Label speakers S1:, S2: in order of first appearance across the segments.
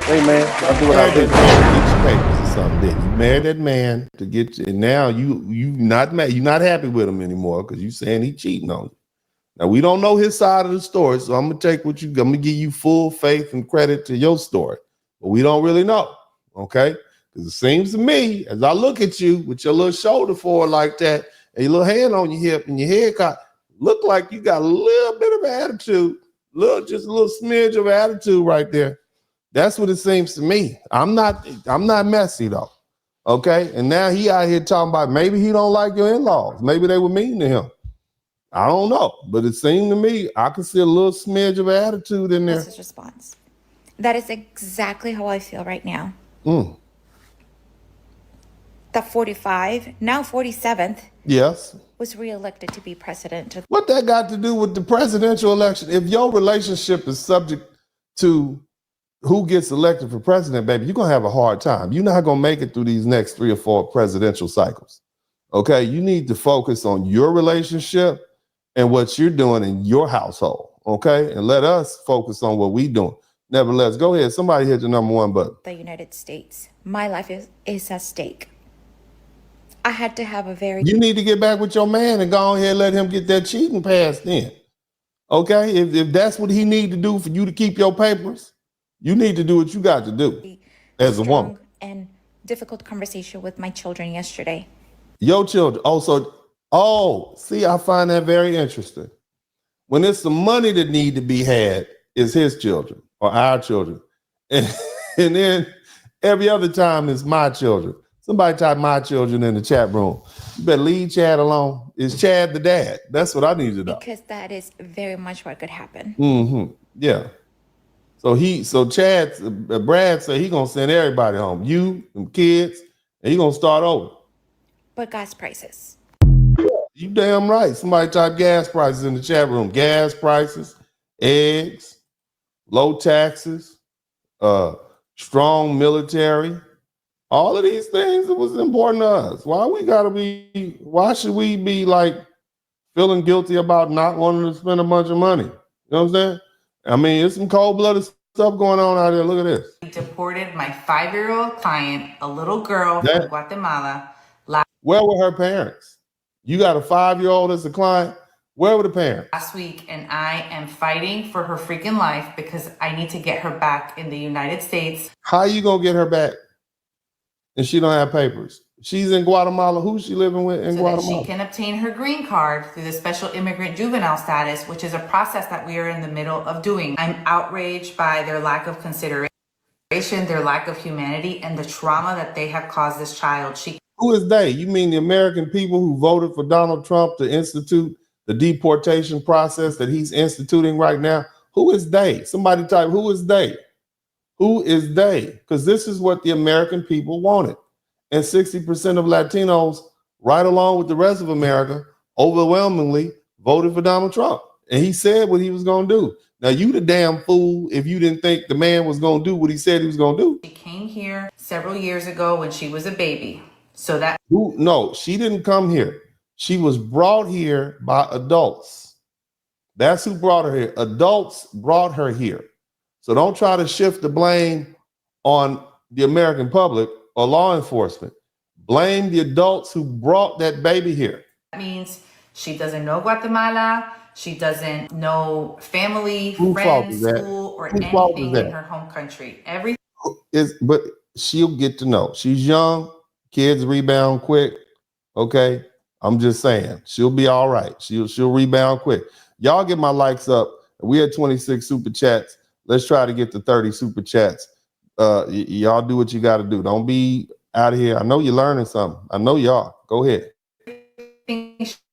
S1: Hey man, I do what I
S2: Married
S1: do.
S2: that man to get your papers or something, didn't you? Married that man to get you, and now you not mad, you not happy with him anymore because you saying he cheating on you. Now we don't know his side of the story, so I'm gonna take what you. I'm gonna give you full faith and credit to your story, but we don't really know, okay? Because it seems to me, as I look at you with your little shoulder forward like that, and your little hand on your hip and your head caught, look like you got a little bit of attitude, just a little smidge of attitude right there. That's what it seems to me. I'm not messy though. Okay. And now he out here talking about maybe he don't like your in-laws. Maybe they were mean to him. I don't know. But it seemed to me I could see a little smidge of attitude in there.
S3: That's his response. That is exactly how I feel right now. The 45, now 47th,
S2: Yes.
S3: was reelected to be president.
S2: What that got to do with the presidential election? If your relationship is subject to who gets elected for president, baby, you're going to have a hard time. You're not going to make it through these next 3 or 4 presidential cycles. Okay. You need to focus on your relationship and what you're doing in your household. Okay. And let us focus on what we doing. Nevertheless, go ahead. Somebody hit the number 1 button.
S3: The United States. My life is at stake. I had to have a very...
S2: You need to get back with your man and go ahead and let him get that cheating passed in. Okay. If that's what he need to do for you to keep your papers, you need to do what you got to do as a woman.
S3: And difficult conversation with my children yesterday.
S2: Your children. See, I find that very interesting. When it's the money that need to be had, is his children or our children. And then every other time it's my children. Somebody type my children in the chat room. You better leave Chad alone. Is Chad the dad? That's what I need to know.
S3: Because that is very much what could happen.
S2: Yeah. So Brad said he gonna send everybody home. You, them kids, and he gonna start over.
S3: But gas prices.
S2: You damn right. Somebody type gas prices in the chat room. Gas prices, eggs, low taxes, strong military. All of these things, it was important to us. Why should we be like feeling guilty about not wanting to spend a bunch of money? You know what I'm saying? I mean, it's some cold-blooded stuff going on out there. Look at this.
S4: We deported my 5-year-old client, a little girl from Guatemala.
S2: Where were her parents? You got a 5-year-old as a client. Where were the parents?
S4: Last week, and I am fighting for her freaking life because I need to get her back in the United States.
S2: How you gonna get her back? And she don't have papers. She's in Guatemala. Who's she living with in Guatemala?
S4: So that she can obtain her green card through the special immigrant juvenile status, which is a process that we are in the middle of doing. I'm outraged by their lack of consideration, their lack of humanity, and the trauma that they have caused this child.
S2: Who is they? You mean the American people who voted for Donald Trump to institute the deportation process that he's instituting right now? Who is they? Somebody type, who is they? Who is they? Because this is what the American people wanted. And 60% of Latinos, right along with the rest of America, overwhelmingly voted for Donald Trump. And he said what he was going to do. Now, you the damn fool if you didn't think the man was going to do what he said he was going to do.
S4: She came here several years ago when she was a baby. So that...
S2: No, she didn't come here. She was brought here by adults. That's who brought her here. Adults brought her here. So don't try to shift the blame on the American public or law enforcement. Blame the adults who brought that baby here.
S4: That means she doesn't know Guatemala. She doesn't know family, friends, school, or anything in her home country.
S2: But she'll get to know. She's young. Kids rebound quick. Okay. I'm just saying. She'll be all right. She'll rebound quick. Y'all get my likes up. We had 26 super chats. Let's try to get to 30 super chats. Y'all do what you got to do. Don't be out of here. I know you're learning something. I know y'all. Go ahead.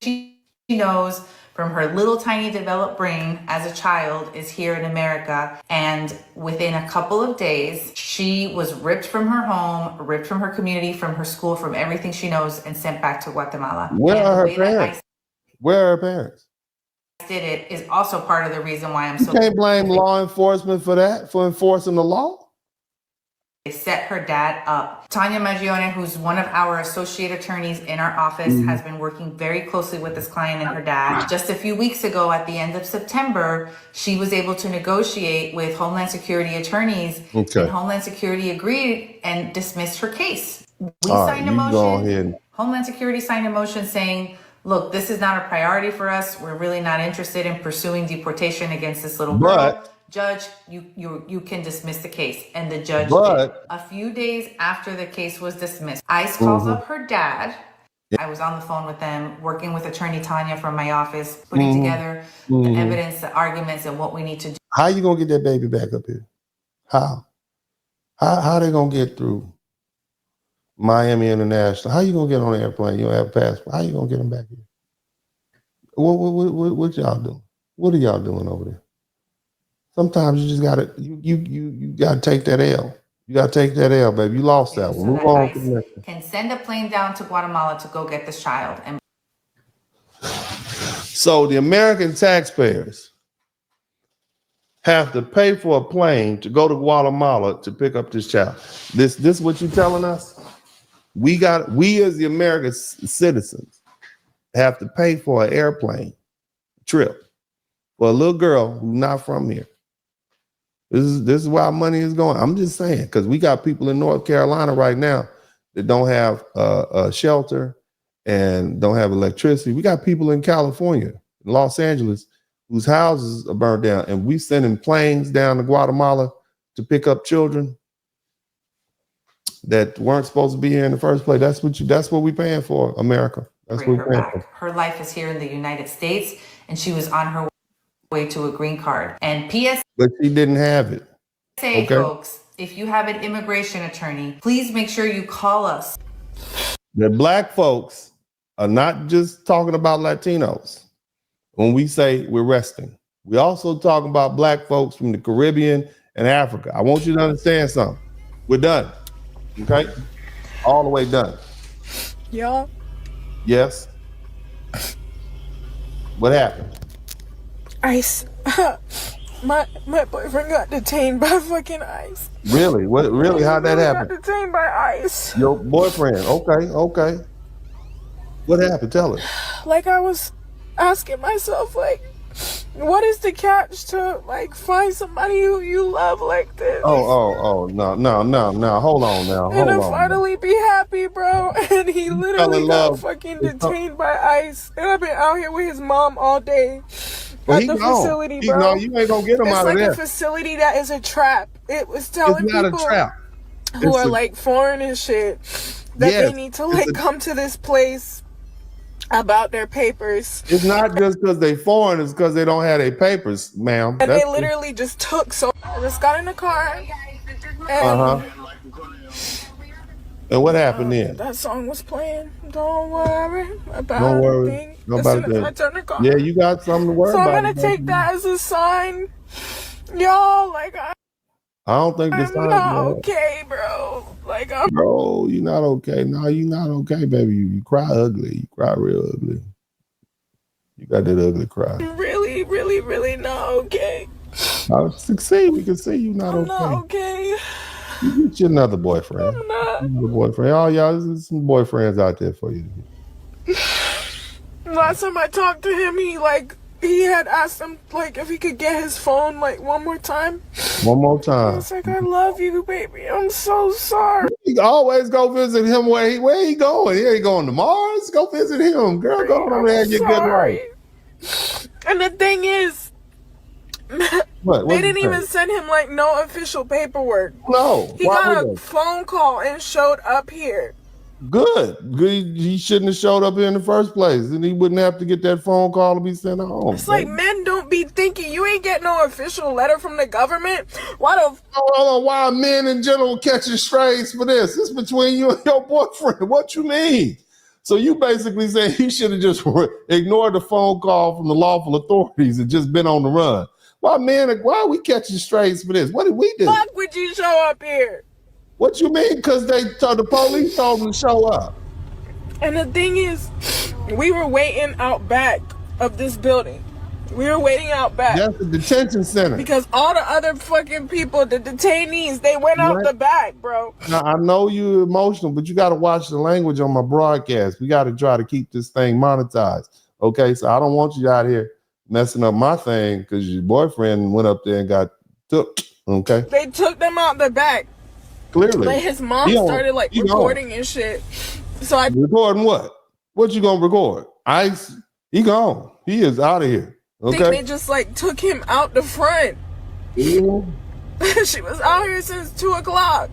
S4: She knows from her little tiny developed brain as a child is here in America. And within a couple of days, she was ripped from her home, ripped from her community, from her school, from everything she knows, and sent back to Guatemala.
S2: Where are her parents? Where are her parents?
S4: Did it is also part of the reason why I'm
S2: so... You can't blame law enforcement for that, for enforcing the law.
S4: They set her dad up. Tanya Maggione, who's one of our associate attorneys in our office, has been working very closely with this client and her dad. Just a few weeks ago, at the end of September, she was able to negotiate with Homeland Security attorneys, and Homeland Security agreed and dismissed her case. We signed a motion. Homeland Security signed a motion saying, look, this is not a priority for us. We're really not interested in pursuing deportation against this little girl. Judge, you can dismiss the case. And the judge did. A few days after the case was dismissed, ICE calls up her dad. I was on the phone with them, working with attorney Tanya from my office, putting together the evidence, the arguments, and what we need to do.
S2: How you gonna get that baby back up here? How they gonna get through Miami International? How you gonna get on an airplane? You don't have a passport. How you gonna get them back here? What y'all doing? What are y'all doing over there? Sometimes you just gotta you gotta take that L. You gotta take that L, baby. You lost that one. Move on to the next one.
S4: Can send a plane down to Guatemala to go get this child. And
S2: so the American taxpayers have to pay for a plane to go to Guatemala to pick up this child. This what you telling us? We as the American citizens have to pay for an airplane trip for a little girl who's not from here. This is where our money is going. I'm just saying, because we got people in North Carolina right now that don't have a shelter and don't have electricity. We got people in California, in Los Angeles, whose houses are burned down, and we sending planes down to Guatemala to pick up children that weren't supposed to be here in the first place. That's what we paying for, America. That's what we're paying for.
S4: Her life is here in the United States, and she was on her way to a green card. And PSA,
S2: but she didn't have it.
S4: Okay, folks, if you have an immigration attorney, please make sure you call us.
S2: The black folks are not just talking about Latinos. When we say we're resting, we also talking about black folks from the Caribbean and Africa. I want you to understand something. We're done. Okay? All the way done.
S1: Yeah.
S2: Yes. What happened?
S1: ICE. my boyfriend got detained by fucking ICE.
S2: Really? What? Really? How'd that happen?
S1: Got detained by ICE.
S2: Your boyfriend? Okay. What happened? Tell us.
S1: Like, I was asking myself, like, what is the catch to, like, find somebody who you love like this?
S2: Oh, no. Hold on now.
S1: And to finally be happy, bro. And he literally got fucking detained by ICE. And I've been out here with his mom all day.
S2: Well,
S1: at the facility, bro.
S2: No, you ain't gonna get him out of there.
S1: It's like a facility that is a trap. It was telling people who are like foreign and shit that they need to like come to this place about their papers.
S2: It's not just because they foreign, it's because they don't have their papers, ma'am.
S1: And they literally just took. So I just got in the car. And
S2: and what happened then?
S1: That song was playing. Don't worry about
S2: Don't worry.
S1: anything.
S2: Nobody
S1: I turned the car.
S2: Yeah, you got something to worry about.
S1: So I'm gonna take that as a sign, y'all. Like
S2: I don't think this
S1: I'm not okay, bro. Like
S2: bro, you're not okay. No, you're not okay, baby. You cry ugly. You cry real ugly. You got that ugly cry.
S1: Really, really, really not okay.
S2: I succeed. We can see you not
S1: I'm not okay.
S2: You get you another boyfriend.
S1: I'm not.
S2: Another boyfriend. Oh, y'all, there's some boyfriends out there for you.
S1: Last time I talked to him, he had asked him like if he could get his phone like one more time.
S2: One more time.
S1: It's like, I love you, baby. I'm so sorry.
S2: You always go visit him where he going. He ain't going to Mars. Go visit him. Girl, go over there and get good right.
S1: And the thing is, they didn't even send him like no official paperwork.
S2: No.
S1: He got a phone call and showed up here.
S2: Good. He shouldn't have showed up here in the first place, and he wouldn't have to get that phone call to be sent home.
S1: It's like men don't be thinking. You ain't get no official letter from the government. Why
S2: are men in general catching strays for this? It's between you and your boyfriend. What you mean? So you basically say he should have just ignored the phone call from the lawful authorities and just been on the run. Why are we catching strays for this? What did we do?
S1: Fuck would you show up here?
S2: What you mean? Because the police told them to show up.
S1: And the thing is, we were waiting out back of this building. We were waiting out back.
S2: That's the detention center.
S1: Because all the other fucking people, the detainees, they went out the back, bro.
S2: Now, I know you're emotional, but you got to watch the language on my broadcast. We got to try to keep this thing monetized. Okay, so I don't want you out here messing up my thing because your boyfriend went up there and got took. Okay,
S1: they took them out the back.
S2: Clearly,
S1: like his mom started like recording and shit. So I
S2: recording what? What you gonna record? He gone. He is out of here. Okay,
S1: think they just like took him out the front.
S2: Mm-hmm.
S1: She was out here since 2:00.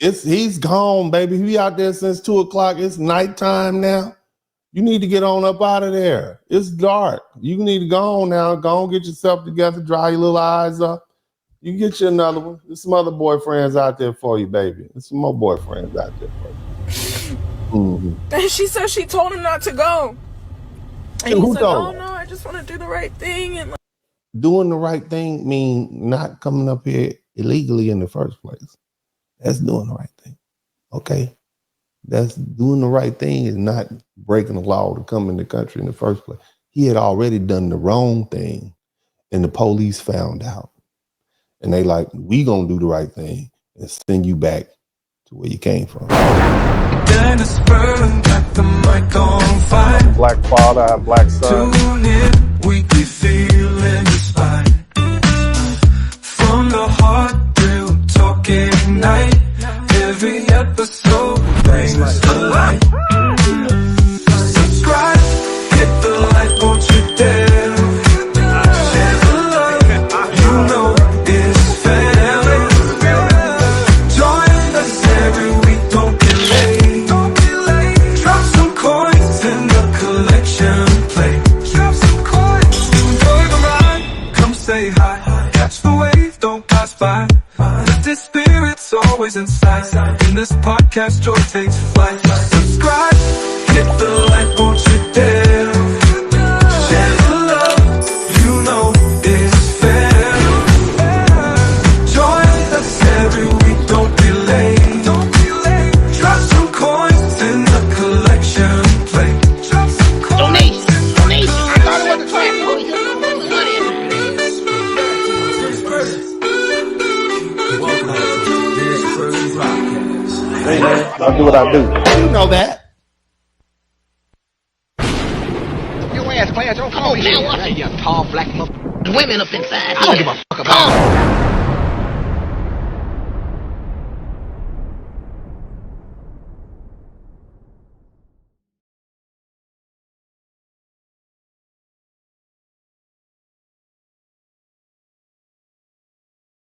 S2: He's gone, baby. He out there since 2:00. It's nighttime now. You need to get on up out of there. It's dark. You need to go on now. Go on, get yourself together, dry your little eyes up. You can get you another one. There's some other boyfriends out there for you, baby. There's some more boyfriends out there for you. Mm-hmm.
S1: And she said she told him not to go. And
S2: who
S1: he's like,
S2: told?
S1: oh no, I just want to do the right thing. And
S2: doing the right thing mean not coming up here illegally in the first place. That's doing the right thing. Okay? That's doing the right thing is not breaking the law to come in the country in the first place. He had already done the wrong thing and the police found out. And they like, we gonna do the right thing and send you back to where you came from.
S5: DennisSpurling got the mic on fire.
S2: Black father, black son.
S5: Tune in, weekly feeling inspired. From the heart, real talking night. Every episode brings a light. Subscribe, hit the like, won't you dare. Share the love, you know it's fair. Join us every week, don't be late. Drop some coins in the collection plate. Drop some coins, enjoy the ride. Come say hi, catch the wave, don't pass by. Let the spirits always inside. In this podcast, joy takes flight. Subscribe, hit the like, won't you dare. Share the love, you know it's fair. Join us every week, don't be late. Drop some coins in the collection plate. Drop some coins.
S6: Donation. I thought it was a trap.
S2: Hey man, I'll do what I do. You know that.
S6: Your ass, class, don't come over here. You tall black mother. Women up inside. I don't give a fuck about